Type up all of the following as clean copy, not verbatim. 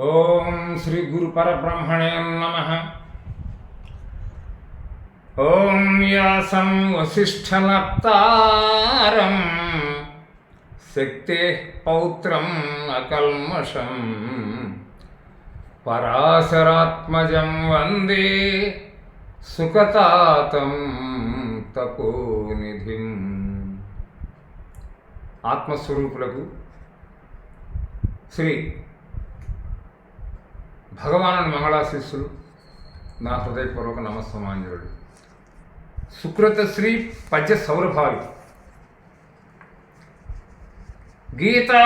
ఓం శ్రీ గురు పరబ్రహ్మణే నమః. ఓం వ్యాసం వసిష్ఠనప్తారం శక్తేః పౌత్రం అకల్మషం పరాశరాత్మజం వందే సుఖతాతం తపోనిధిం. ఆత్మస్వరూపులకు శ్రీ భగవానుని మంగళాశీస్సులు, నా హృదయపూర్వక నమస్సమాంజలుడు. సుకృత శ్రీ పద్య సౌరభాలు. గీతా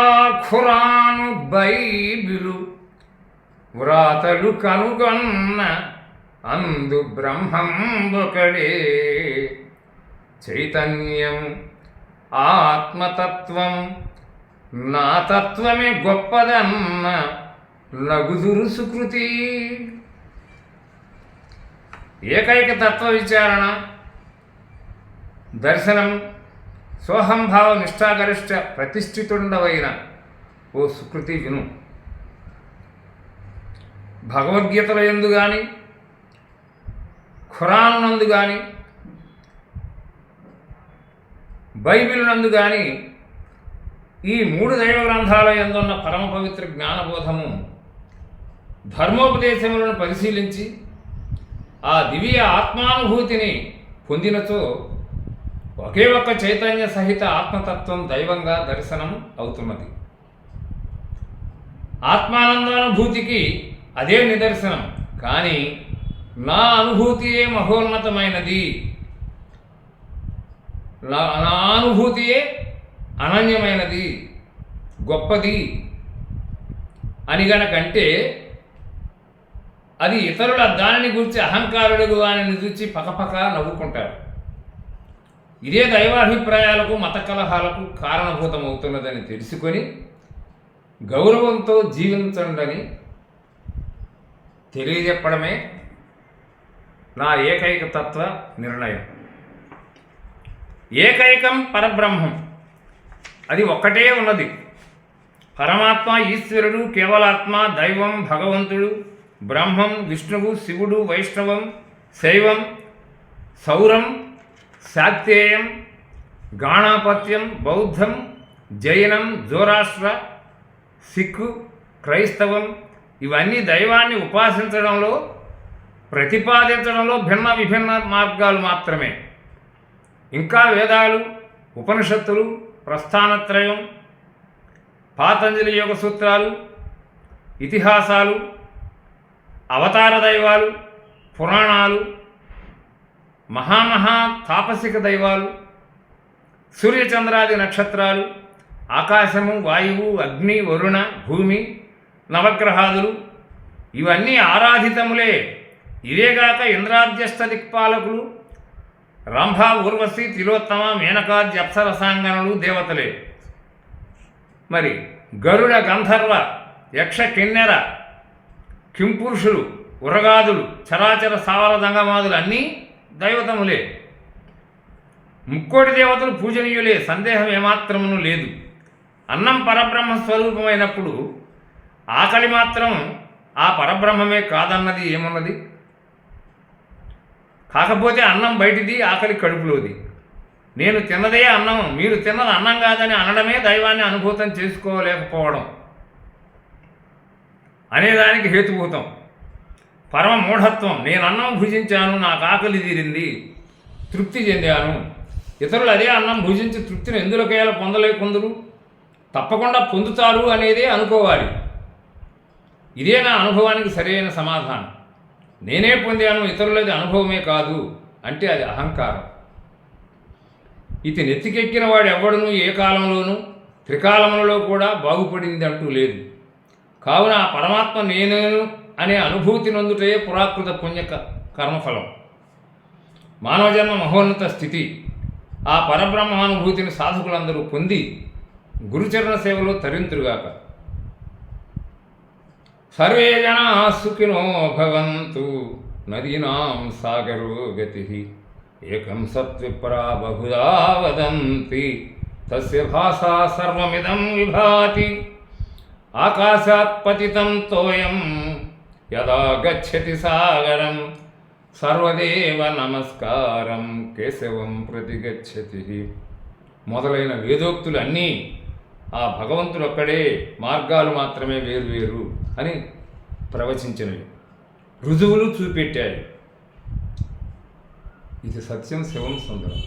ఖురాను బైబిలు వ్రాతలు కనుగొన్న అందు బ్రహ్మం ఒకడే, చైతన్యం ఆత్మతత్వం నా తత్వమే గొప్పదన్న లగుదురు సుకృతి. ఏకైక తత్వ విచారణ, దర్శనం, సోహంభావ నిష్ఠాగరిష్ట ప్రతిష్ఠితుండవైన ఓ సుకృతి విను. భగవద్గీతల యందు కానీ, ఖురాన్ నందు కానీ, బైబిల్ నందు కానీ, ఈ మూడు దైవ గ్రంథాల యందున్న పరమ పవిత్ర జ్ఞానబోధము ధర్మోపదేశములను పరిశీలించి ఆ దివ్య ఆత్మానుభూతిని పొందినచో ఒకే ఒక్క చైతన్య సహిత ఆత్మతత్వం దైవంగా దర్శనం అవుతున్నది. ఆత్మానందానుభూతికి అదే నిదర్శనం. కానీ నా అనుభూతియే మహోన్నతమైనది, నా అనుభూతియే అనన్యమైనది, గొప్పది అని గనకంటే అది ఇతరుల దానిని గురించి అహంకారుడు అని చూచి పకపక నవ్వుకుంటారు. ఇదే దైవాభిప్రాయాలకు మత కలహాలకు కారణభూతమవుతున్నదని తెలుసుకొని గౌరవంతో జీవించండి తెలియజెప్పడమే నా ఏకైక తత్వ నిర్ణయం. ఏకైకం పరబ్రహ్మం, అది ఒక్కటే ఉన్నది. పరమాత్మ, ఈశ్వరుడు, కేవలాత్మ, దైవం, భగవంతుడు, బ్రహ్మం, విష్ణువు, శివుడు, వైష్ణవం, శైవం, సౌరం, శాక్తేయం, గాణాపత్యం, బౌద్ధం, జైనం, జోరాష్ట్ర, సిక్కు, క్రైస్తవం ఇవన్నీ దైవాన్ని ఉపాసించడంలో, ప్రతిపాదించడంలో భిన్న విభిన్న మార్గాలు మాత్రమే. ఇంకా వేదాలు, ఉపనిషత్తులు, ప్రస్థానత్రయం, పాతంజలి యోగ సూత్రాలు, ఇతిహాసాలు, అవతార దైవాలు, పురాణాలు, మహామహా తాపసిక దైవాలు, సూర్యచంద్రాది నక్షత్రాలు, ఆకాశము, వాయువు, అగ్ని, వరుణ, భూమి, నవగ్రహాదులు ఇవన్నీ ఆరాధితములే. ఇవేగాక ఇంద్రాధ్యస్థ దిక్పాలకులు రంభ, ఊర్వశి, తిలోత్తమ, మేనకాద్య అప్సరసాంగనులు దేవతలే. మరి గరుడ, గంధర్వ, యక్ష, కిన్నెర, కింపురుషులు, ఉరగాదులు, చరాచర సావర దంగమాదులు అన్నీ దైవతములే. ముక్కోటి దేవతలు పూజనీయులే, సందేహం ఏమాత్రమును లేదు. అన్నం పరబ్రహ్మ స్వరూపమైనప్పుడు ఆకలి మాత్రం ఆ పరబ్రహ్మమే కాదన్నది ఏమున్నది? కాకపోతే అన్నం బయటిది, ఆకలి కడుపులోది. నేను తిన్నదే అన్నం, మీరు తిన్నది అన్నం కాదని అనడమే దైవాన్ని అనుభూతం చేసుకోలేకపోవడం అనేదానికి హేతుభూతం. పరమ మూఢత్వం. నేను అన్నం భుజించాను, నాకు ఆకలి తీరింది, తృప్తి చెందాను. ఇతరులు అదే అన్నం భుజించి తృప్తిని ఎందులోకేలా పొందలేకుందరు? తప్పకుండా పొందుతారు అనేదే అనుకోవాలి. ఇదే నా అనుభవానికి సరైన సమాధానం. నేనే పొందాను, ఇతరులది అనుభవమే కాదు అంటే అది అహంకారం. ఇది నెత్తికెక్కిన వాడు ఎవడునూ ఏ కాలంలోనూ త్రికాలములలో కూడా బాగుపడింది అంటూ లేదు. కావున ఆ పరమాత్మ నేనేను అనే అనుభూతి నొందుటే పురాకృత పుణ్య కర్మఫలం. మానవజన్మ మహోన్నత స్థితి. ఆ పరబ్రహ్మానుభూతిని సాధకులందరూ పొంది గురుచరణ సేవలో తరింతురుగాక. సర్వే జనా సుఖినో భవంతు, నదీనాం సాగరో గతి, ఏకం సత్విప్రా బహుదా వదంతి, తస్య భాషా సర్వమిదం విభాతి. ఆకాశాత్ పతితం తోయం యదా గచ్చతి సాగరం సర్వదేవ నమస్కారం కేశవం ప్రతి గచ్చతి మొదలైన వేదోక్తులు అన్నీ ఆ భగవంతుడు ఒక్కడే, మార్గాలు మాత్రమే వేరు అని ప్రవచించినవి, రుజువులు చూపెట్టాయి. ఇది సత్యం శివం సుందరం.